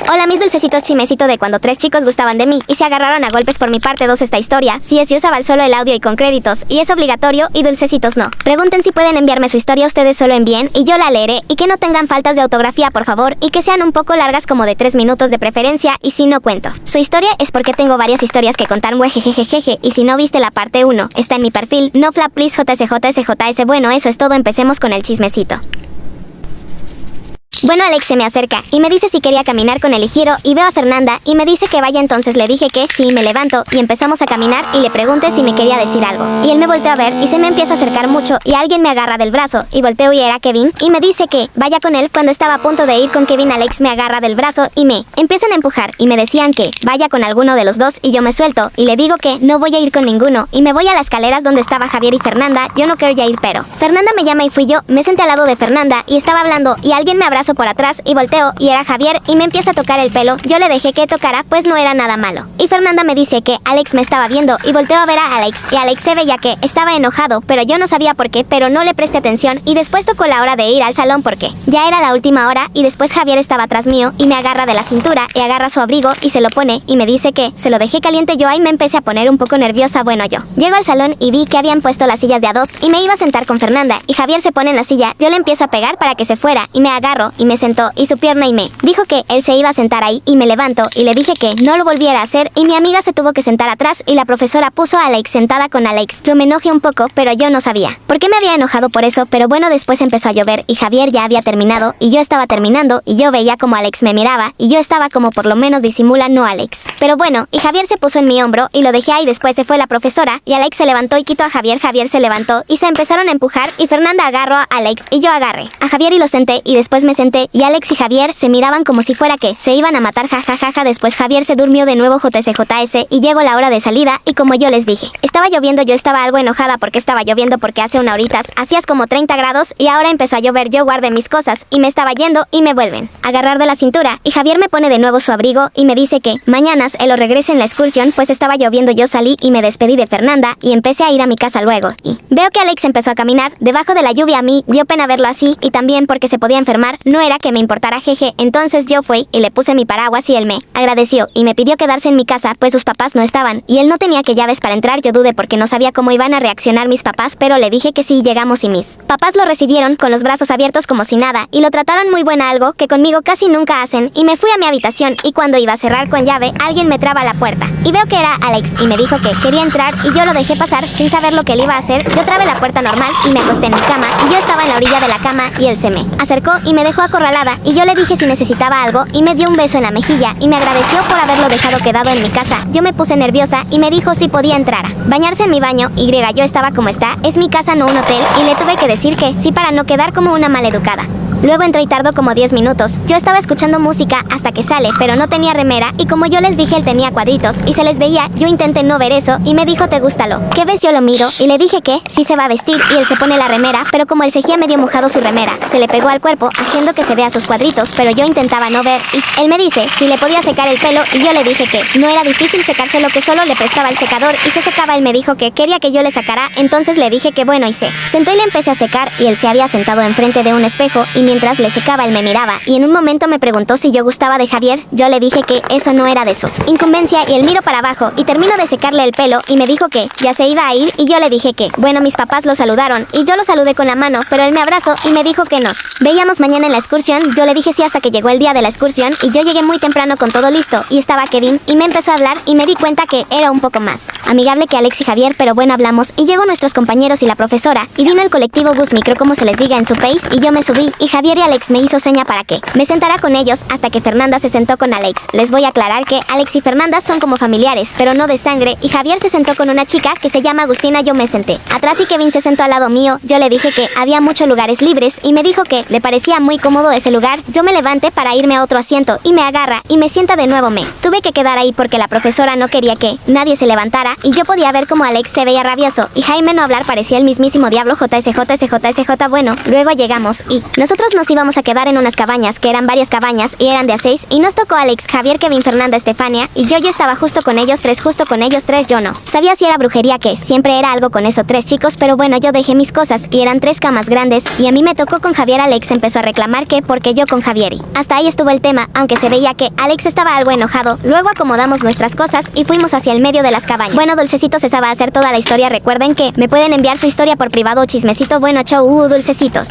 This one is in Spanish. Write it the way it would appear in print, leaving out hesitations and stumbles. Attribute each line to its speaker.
Speaker 1: Hola mis dulcecitos, chismecito de cuando 3 chicos gustaban de mí y se agarraron a golpes por mi parte 2 esta historia. Si es, yo usaba solo el audio y con créditos, y es obligatorio, y dulcecitos no. Pregunten si pueden enviarme su historia, ustedes solo envíen y yo la leeré, y que no tengan faltas de ortografía por favor, y que sean un poco largas como de 3 minutos de preferencia, y si no cuento su historia es porque tengo varias historias que contar, jejejejeje, y si no viste la parte 1, está en mi perfil, no flap please JSJSJS. Bueno, eso es todo, empecemos con el chismecito. Bueno, Alex se me acerca y me dice si quería caminar con él y giro y veo a Fernanda y me dice que vaya, entonces le dije que sí, me levanto y empezamos a caminar y le pregunté si me quería decir algo. Y él me volteó a ver y se me empieza a acercar mucho y alguien me agarra del brazo y volteo y era Kevin y me dice que vaya con él. Cuando estaba a punto de ir con Kevin, Alex me agarra del brazo y me empiezan a empujar y me decían que vaya con alguno de los dos y yo me suelto y le digo que no voy a ir con ninguno y me voy a las escaleras donde estaba Javier y Fernanda. Yo no quería ir, pero Fernanda me llama y fui yo, me senté al lado de Fernanda y estaba hablando y alguien me abrazó por atrás y volteo y era Javier y me empieza a tocar el pelo. Yo le dejé que tocara, pues no era nada malo. Y Fernanda me dice que Alex me estaba viendo y volteo a ver a Alex y Alex se veía que estaba enojado, pero yo no sabía por qué, pero no le presté atención y después tocó la hora de ir al salón porque ya era la última hora y después Javier estaba atrás mío y me agarra de la cintura y agarra su abrigo y se lo pone y me dice que se lo dejé caliente. Yo ahí me empecé a poner un poco nerviosa. Bueno, yo llego al salón y vi que habían puesto las sillas de a 2 y me iba a sentar con Fernanda y Javier se pone en la silla. Yo le empiezo a pegar para que se fuera y me agarro y me sentó y su pierna y me dijo que él se iba a sentar ahí y me levanto y le dije que no lo volviera a hacer y mi amiga se tuvo que sentar atrás y la profesora puso a Alex sentada con Alex. Yo me enojé un poco, pero yo no sabía por qué me había enojado por eso, pero bueno, después empezó a llover y Javier ya había terminado y yo estaba terminando y yo veía como Alex me miraba y yo estaba como por lo menos disimula, no Alex. Pero bueno, y Javier se puso en mi hombro y lo dejé ahí. Después se fue la profesora y Alex se levantó y quitó a Javier. Javier se levantó y se empezaron a empujar y Fernanda agarró a Alex y yo agarré a Javier y lo senté y después me senté y Alex y Javier se miraban como si fuera que se iban a matar, jajajaja. Después Javier se durmió de nuevo, JSJS, y llegó la hora de salida y como yo les dije, estaba lloviendo. Yo estaba algo enojada porque estaba lloviendo, porque hace una horita hacías como 30 grados y ahora empezó a llover. Yo guardé mis cosas y me estaba yendo y me vuelven a agarrar de la cintura y Javier me pone de nuevo su abrigo y me dice que mañanas él lo regrese en la excursión, pues estaba lloviendo. Yo salí y me despedí de Fernanda y empecé a ir a mi casa luego y veo que Alex empezó a caminar debajo de la lluvia. A mí dio pena verlo así y también porque se podía enfermar, no era que me importara, jeje. Entonces yo fui y le puse mi paraguas y él me agradeció y me pidió quedarse en mi casa, pues sus papás no estaban y él no tenía que llaves para entrar. Yo dudé porque no sabía cómo iban a reaccionar mis papás, pero le dije que sí. Llegamos y mis papás lo recibieron con los brazos abiertos como si nada y lo trataron muy buena, algo que conmigo casi nunca hacen, y me fui a mi habitación y cuando iba a cerrar con llave alguien me traba la puerta y veo que era Alex y me dijo que quería entrar y yo lo dejé pasar sin saber lo que él iba a hacer. Yo trabé la puerta normal y me acosté en mi cama y yo estaba en la orilla de la cama y él se me acercó y me dejó acorralada y yo le dije si necesitaba algo y me dio un beso en la mejilla y me agradeció por haberlo dejado quedado en mi casa. Yo me puse nerviosa y me dijo si podía entrar a bañarse en mi baño. Yo estaba como está, es mi casa, no un hotel, y le tuve que decir que sí para no quedar como una maleducada. Luego entró y tardó como 10 minutos. Yo estaba escuchando música hasta que sale, pero no tenía remera y como yo les dije él tenía cuadritos y se les veía. Yo intenté no ver eso y me dijo ¿te gusta lo que ves? Yo lo miro y le dije que sí se va a vestir y él se pone la remera, pero como él seguía medio mojado su remera, se le pegó al cuerpo haciendo que se vea sus cuadritos, pero yo intentaba no ver y él me dice si le podía secar el pelo y yo le dije que no era difícil secárselo, que solo le prestaba el secador y se secaba. Él me dijo que quería que yo le sacara, entonces le dije que bueno y se sentó y le empecé a secar y él se había sentado enfrente de un espejo y mientras le secaba él me miraba y en un momento me preguntó si yo gustaba de Javier. Yo le dije que eso no era de su incumbencia y él miro para abajo y termino de secarle el pelo y me dijo que ya se iba a ir y yo le dije que bueno, mis papás lo saludaron y yo lo saludé con la mano, pero él me abrazó y me dijo que nos veíamos mañana en la excursión. Yo le dije sí hasta que llegó el día de la excursión y yo llegué muy temprano con todo listo y estaba Kevin y me empezó a hablar y me di cuenta que era un poco más amigable que Alex y Javier, pero bueno, hablamos y llegó nuestros compañeros y la profesora y vino el colectivo bus micro como se les diga en su país y yo me subí y Javier y Alex me hizo seña para que me sentara con ellos hasta que Fernanda se sentó con Alex. Les voy a aclarar que Alex y Fernanda son como familiares, pero no de sangre, y Javier se sentó con una chica que se llama Agustina. Yo me senté atrás y Kevin se sentó al lado mío. Yo le dije que había muchos lugares libres y me dijo que le parecía muy cómodo ese lugar. Yo me levanté para irme a otro asiento y me agarra y me sienta de nuevo. Me tuve que quedar ahí porque la profesora no quería que nadie se levantara y yo podía ver como Alex se veía rabioso y Jaime no hablar parecía el mismísimo diablo. JSJSJSJ. Bueno, luego llegamos y nosotros Nosotros nos íbamos a quedar en unas cabañas, que eran varias cabañas, y eran de a 6, y nos tocó Alex, Javier, Kevin, Fernanda, Estefania, y yo estaba justo con ellos tres, yo no. Sabía si era brujería que, siempre era algo con esos 3 chicos, pero bueno, yo dejé mis cosas, y eran 3 camas grandes, y a mí me tocó con Javier. Alex empezó a reclamar que, porque yo con Javier, y hasta ahí estuvo el tema, aunque se veía que Alex estaba algo enojado. Luego acomodamos nuestras cosas, y fuimos hacia el medio de las cabañas. Bueno, Dulcecitos, esa va a ser toda la historia. Recuerden que me pueden enviar su historia por privado o chismecito. Bueno, chau, Dulcecitos.